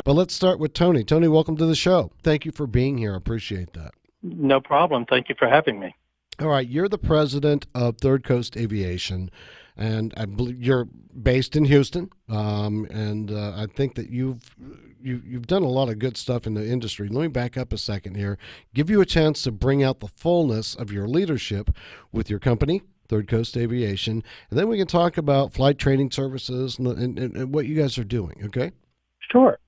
But let's start with Tony. Tony, welcome to the show. Thank you for being here. I appreciate that. No problem. Thank you for having me. All right, you're the president of Third Coast Aviation, and I believe you're based in Houston. And I think that you've done a lot of good stuff in the industry. Let me back up a second here, give you a chance to bring out the fullness of your leadership with your company, Third Coast Aviation, and then we can talk about flight training services and what you guys are doing. Okay? Sure.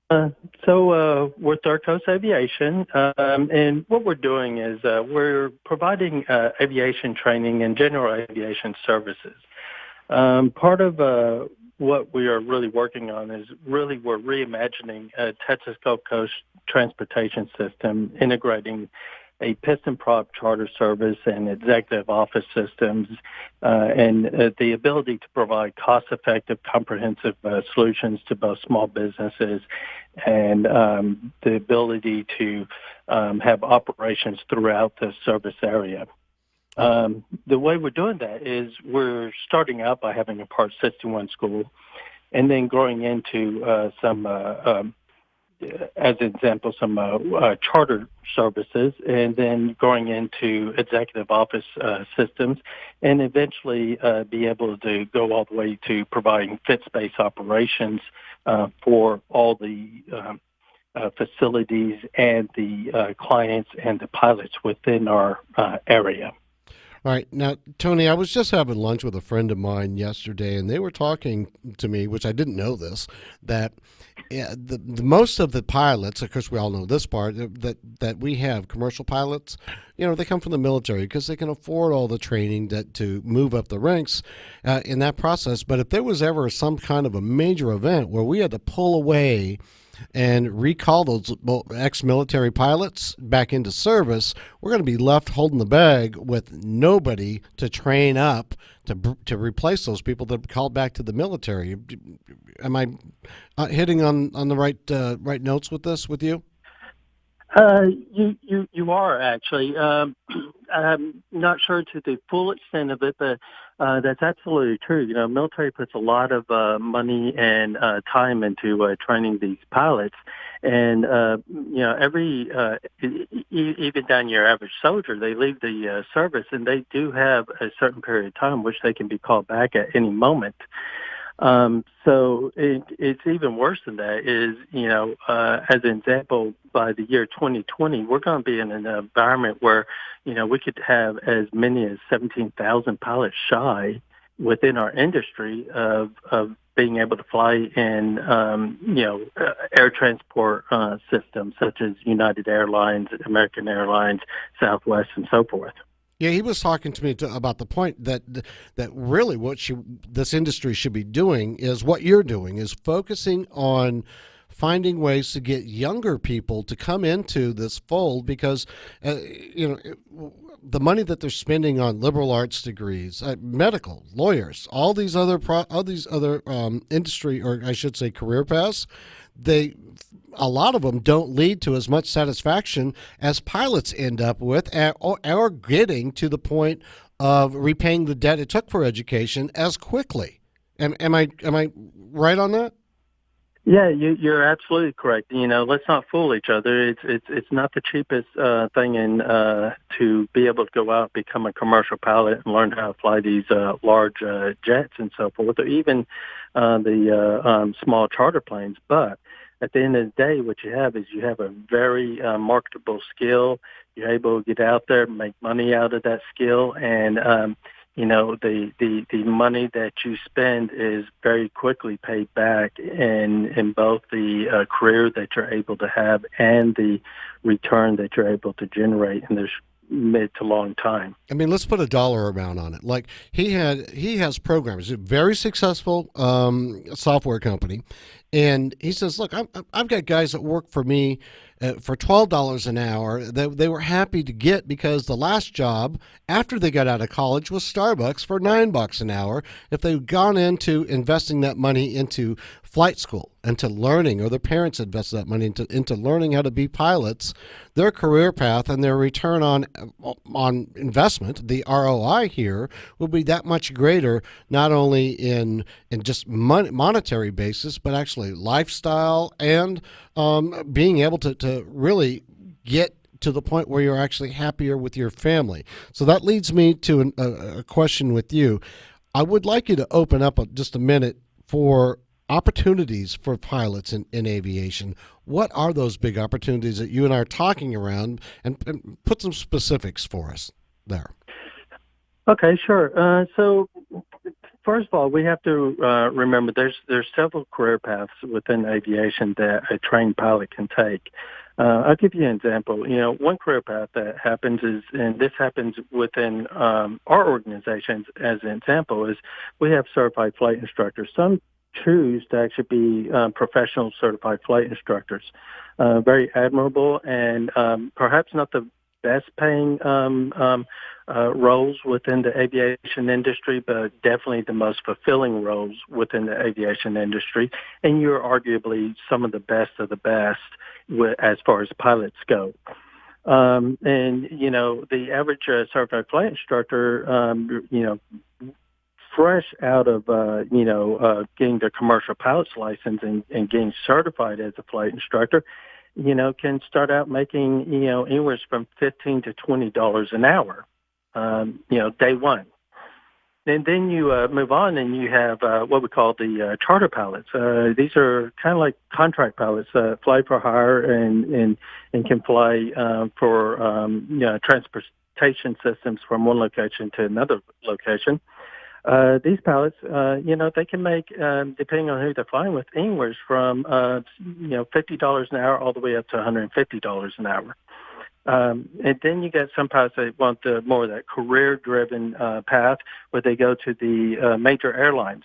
We're Third Coast Aviation, and what we're doing is we're providing aviation training and general aviation services. Part of what we are really working on is we're reimagining a Texas Gulf Coast transportation system, integrating a piston prop charter service and executive office systems, and the ability to provide cost-effective, comprehensive solutions to both small businesses and the ability to have operations throughout the service area. The way we're doing that is we're starting out by having a Part 61 school and then growing into as an example, some charter services, and then going into executive office systems, and eventually be able to go all the way to providing fit space operations for all the facilities and the clients and the pilots within our area. All right. Now, Tony, I was just having lunch with a friend of mine yesterday, and they were talking to me, which I didn't know this, that the most of the pilots, of course, we all know this part, that we have commercial pilots, they come from the military because they can afford all the training to move up the ranks in that process. But if there was ever some kind of a major event where we had to pull away and recall those ex-military pilots back into service, we're going to be left holding the bag with nobody to train up to replace those people that called back to the military. Am I hitting on the right notes with this with you? You are actually. I'm not sure to the full extent of it, but that's absolutely true. Military puts a lot of money and time into training these pilots, and every even down your average soldier, they leave the service and they do have a certain period of time which they can be called back at any moment. So it's even worse than that is, as an example, by the year 2020, we're going to be in an environment where, we could have as many as 17,000 pilots shy within our industry of being able to fly in, air transport systems such as United Airlines, American Airlines, Southwest, and so forth. Yeah, he was talking to me about the point that really what this industry should be doing is what you're doing, is focusing on finding ways to get younger people to come into this fold because, the money that they're spending on liberal arts degrees, medical, lawyers, all these other industry, or I should say career paths, a lot of them don't lead to as much satisfaction as pilots end up with, or getting to the point of repaying the debt it took for education as quickly. Am I right on that? Yeah, you're absolutely correct. Let's not fool each other. It's not the cheapest thing to be able to go out and become a commercial pilot and learn how to fly these large jets and so forth, or even the small charter planes. But at the end of the day, what you have is you have a very marketable skill. You're able to get out there, make money out of that skill, and the money that you spend is very quickly paid back in both the career that you're able to have and the return that you're able to generate in this mid to long time. I mean, let's put a dollar amount on it. Like he has programs, a very successful software company, and he says, "Look, I've got guys that work for me for $12 an hour. They were happy to get because the last job after they got out of college was Starbucks for $9 an hour. If they'd gone into investing that money into flight school and to learning, or their parents invested that money into learning how to be pilots, their career path and their return on investment, the ROI here, will be that much greater, not only in just monetary basis, but actually actually lifestyle and being able to really get to the point where you're actually happier with your family. So that leads me to a question with you. I would like you to open up just a minute for opportunities for pilots in aviation. What are those big opportunities that you and I are talking around, and put some specifics for us there? Okay, sure. So first of all, we have to remember there's several career paths within aviation that a trained pilot can take. I'll give you an example. One career path that happens is, and this happens within our organizations as an example, is we have certified flight instructors. Some choose to actually be professional certified flight instructors. Very admirable, and perhaps not the best paying roles within the aviation industry, but definitely the most fulfilling roles within the aviation industry. And you're arguably some of the best as far as pilots go. And, the average certified flight instructor, fresh out of, getting their commercial pilot's license and getting certified as a flight instructor, can start out making, anywhere from $15 to $20 an hour, day one. And then you move on and you have what we call the charter pilots. These are kind of like contract pilots, fly for hire and can fly for transportation systems from one location to another location. These pilots, they can make, depending on who they're flying with, anywhere from, $50 an hour all the way up to $150 an hour. And then you get some pilots that want more of that career-driven path where they go to the major airlines.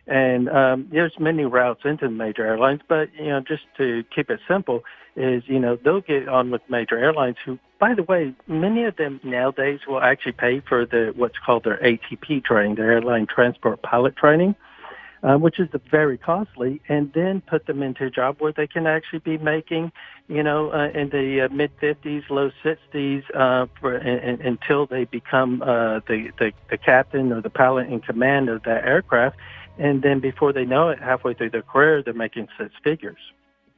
And there's many routes into the major airlines, but, just to keep it simple is, they'll get on with major airlines who, by the way, many of them nowadays will actually pay for what's called their ATP training, their airline transport pilot training, which is very costly, and then put them into a job where they can actually be making, in the mid-50s, low 60s until they become the captain or the pilot in command of that aircraft. And then before they know it, halfway through their career, they're making six figures.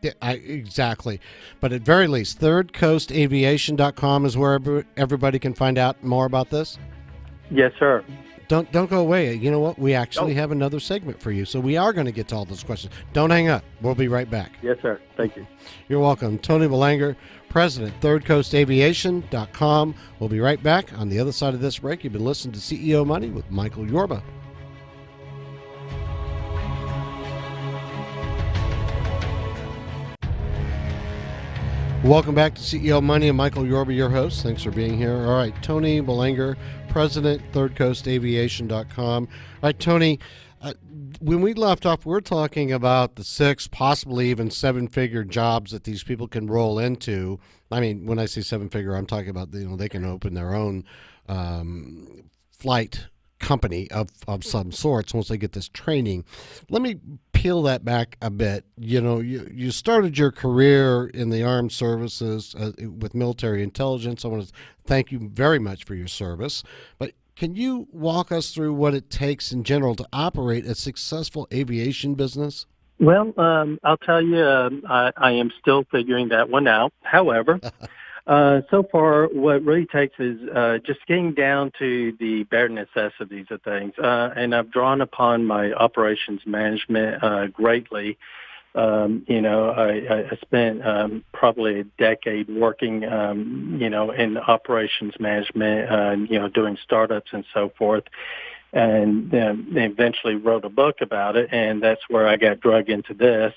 Yeah, exactly. But at very least, thirdcoastaviation.com is where everybody can find out more about this? Yes, sir. Don't go away. You know what? We actually have another segment for you, so we are going to get to all those questions. Don't hang up. We'll be right back. Yes, sir. Thank you. You're welcome. Tony Boulanger, President, thirdcoastaviation.com. We'll be right back. On the other side of this break, you've been listening to CEO Money with Michael Yorba. Welcome back to CEO Money. And Michael Yorba, your host. Thanks for being here. All right, Tony Boulanger, President, thirdcoastaviation.com. All right, Tony, when we left off, we're talking about the 6, possibly even 7-figure jobs that these people can roll into. I mean, when I say 7-figure, I'm talking about, they can open their own flight company of some sorts once they get this training. Let me peel that back a bit. You started your career in the armed services with military intelligence. I want to thank you very much for your service. But can you walk us through what it takes in general to operate a successful aviation business? Well, I'll tell you, I am still figuring that one out. However, so far, what really takes is just getting down to the bare necessities of things. And I've drawn upon my operations management greatly. I spent probably a decade working, in operations management, doing startups and so forth. And then eventually wrote a book about it, and that's where I got dragged into this.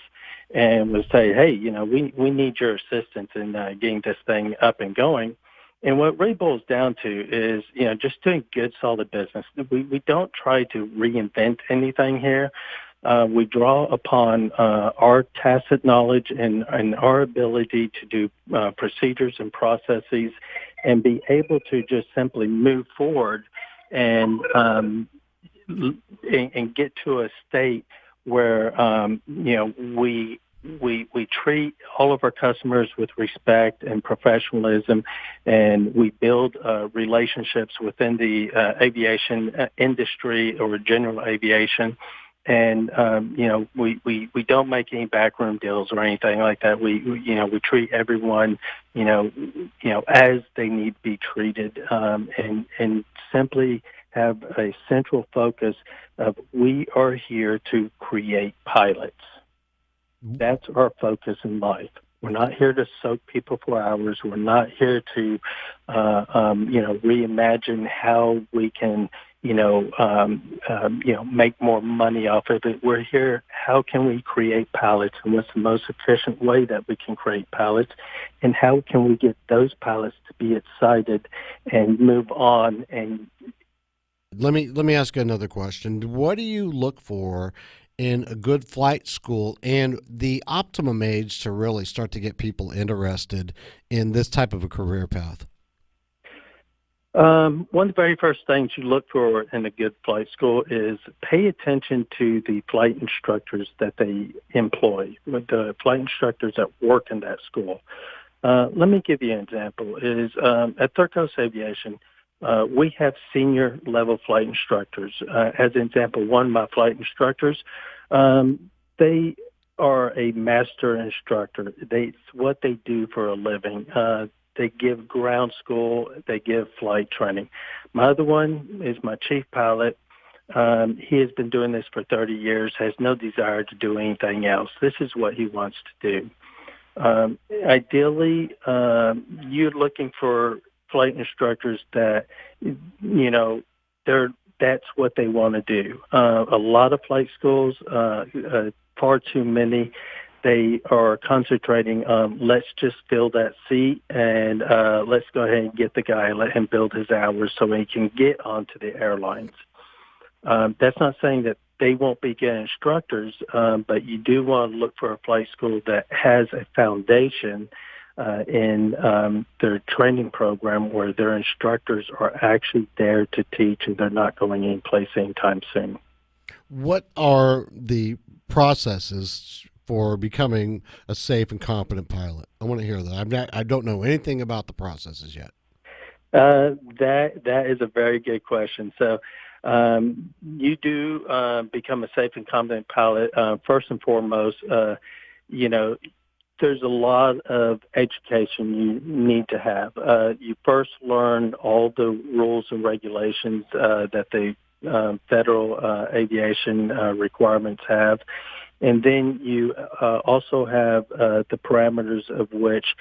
And would say, hey, we need your assistance in getting this thing up and going. And what it really boils down to is, just doing good, solid business. We don't try to reinvent anything here. We draw upon our tacit knowledge and our ability to do procedures and processes and be able to just simply move forward and get to a state where, we treat all of our customers with respect and professionalism, and we build relationships within the aviation industry or general aviation And we don't make any backroom deals or anything like that. We treat everyone as they need to be treated, and simply have a central focus of we are here to create pilots. That's our focus in life. We're not here to soak people for hours. We're not here to, reimagine how we can, make more money off of it. We're here. How can we create pilots, and what's the most efficient way that we can create pilots, and how can we get those pilots to be excited and move on? And let me ask you another question. What do you look for in a good flight school and the optimum age to really start to get people interested in this type of a career path? One of the very first things you look for in a good flight school is pay attention to the flight instructors that they employ, with the flight instructors that work in that school. Let me give you an example. At Third Coast Aviation, we have senior level flight instructors. As an example, one of my flight instructors, they are a master instructor. It's what they do for a living. They give ground school. They give flight training. My other one is my chief pilot. He has been doing this for 30 years, has no desire to do anything else. This is what he wants to do. Ideally, you're looking for flight instructors that, that's what they want to do. A lot of flight schools, far too many, they are concentrating on let's just fill that seat and let's go ahead and get the guy and let him build his hours so he can get onto the airlines. That's not saying that they won't be good instructors, but you do want to look for a flight school that has a foundation in their training program where their instructors are actually there to teach and they're not going anyplace anytime soon. What are the processes for becoming a safe and competent pilot? I want to hear that. I don't know anything about the processes yet. That is a very good question. So you do become a safe and competent pilot. First and foremost, there's a lot of education you need to have. You first learn all the rules and regulations that the federal aviation requirements have. And then you also have the parameters of which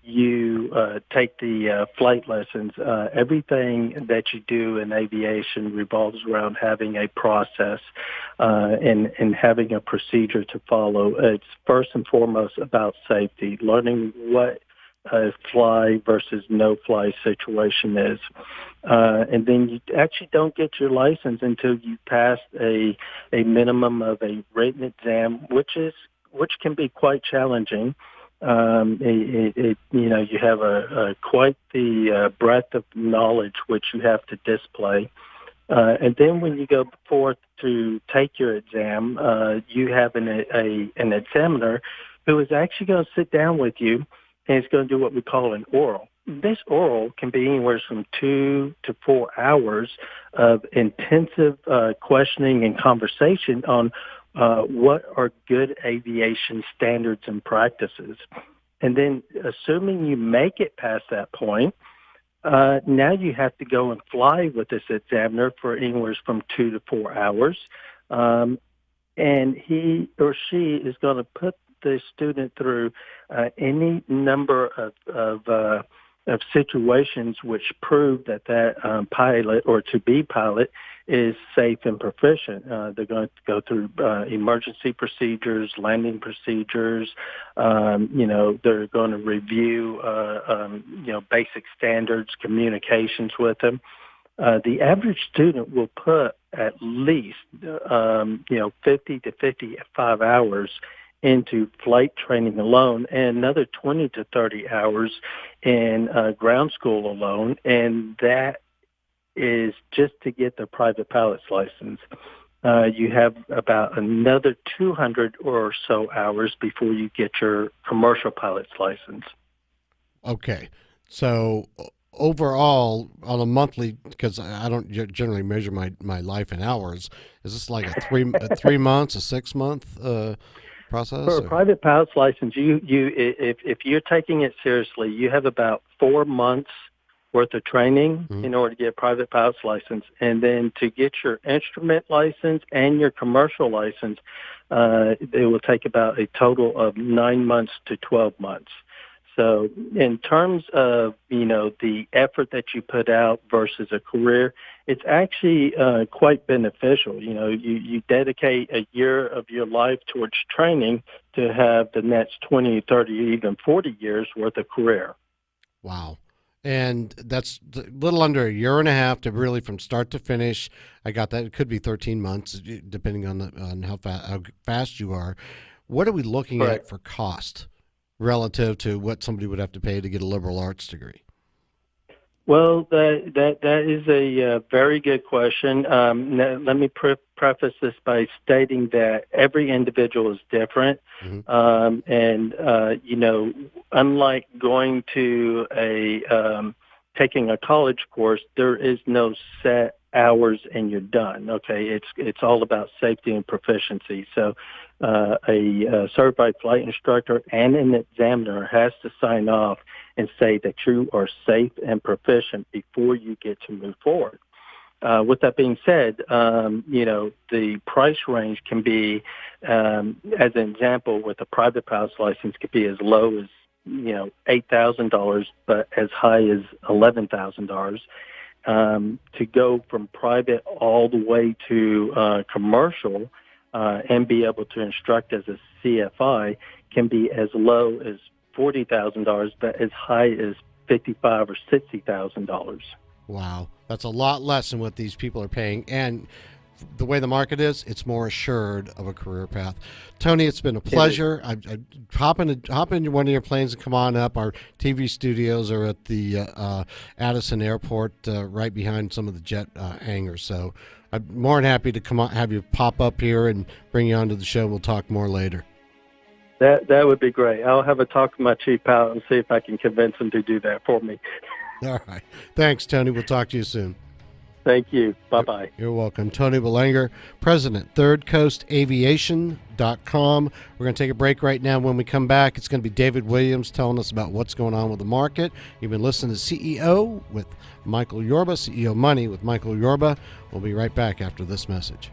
you take the flight lessons. Everything that you do in aviation revolves around having a process and having a procedure to follow. It's first and foremost about safety, learning what a fly versus no fly situation is. And then you actually don't get your license until you pass a minimum of a written exam, which can be quite challenging. You have quite the breadth of knowledge which you have to display. And then when you go forth to take your exam, you have an examiner who is actually going to sit down with you and it's going to do what we call an oral. This oral can be anywhere from 2 to 4 hours of intensive questioning and conversation on what are good aviation standards and practices. And then assuming you make it past that point, now you have to go and fly with this examiner for anywhere from 2 to 4 hours. And he or she is going to put the student through any number of situations which prove that pilot or to-be pilot is safe and proficient. They're going to go through emergency procedures, landing procedures. They're going to review, basic standards, communications with them. The average student will put at least, 50 to 55 hours into flight training alone and another 20 to 30 hours in ground school alone, and that is just to get the private pilot's license. You have about another 200 or so hours before you get your commercial pilot's license. Okay. So overall on a monthly, because I don't generally measure my life in hours, is this like a 3 months, a 6 month process? For a Or? private pilot's license, if you're taking it seriously, you have about 4 months worth of training in order to get a private pilot's license, and then to get your instrument license and your commercial license, it will take about a total of 9 months to 12 months. So in terms of, the effort that you put out versus a career, it's actually quite beneficial. You dedicate a year of your life towards training to have the next 20, 30, even 40 years worth of career. Wow. And that's a little under a year and a half to really from start to finish. I got that. It could be 13 months, depending on how fast you are. What are we looking at for cost relative to what somebody would have to pay to get a liberal arts degree? Well, that is a very good question. Let me preface this by stating that every individual is different, unlike going to taking a college course, there is no set hours and you're done. Okay, it's all about safety and proficiency. So a certified flight instructor and an examiner has to sign off and say that you are safe and proficient before you get to move forward. With that being said, the price range can be, as an example, with a private pilot's license, could be as low as $8,000, but as high as $11,000. To go from private all the way to commercial and be able to instruct as a CFI can be as low as $40,000, but as high as $55,000 or $60,000. Wow, that's a lot less than what these people are paying, and the way the market is, it's more assured of a career path. Tony, it's been a pleasure. I hop into one of your planes and come on up. Our TV studios are at the Addison Airport, right behind some of the jet hangars. So I'm more than happy to come on, have you pop up here and bring you onto the show. We'll talk more later. That would be great. I'll have a talk with my chief pilot and see if I can convince him to do that for me. All right. Thanks, Tony. We'll talk to you soon. Thank you. Bye-bye. You're welcome. Tony Boulanger, President, thirdcoastaviation.com. We're going to take a break right now. When we come back, it's going to be David Williams telling us about what's going on with the market. You've been listening to CEO with Michael Yorba, CEO Money with Michael Yorba. We'll be right back after this message.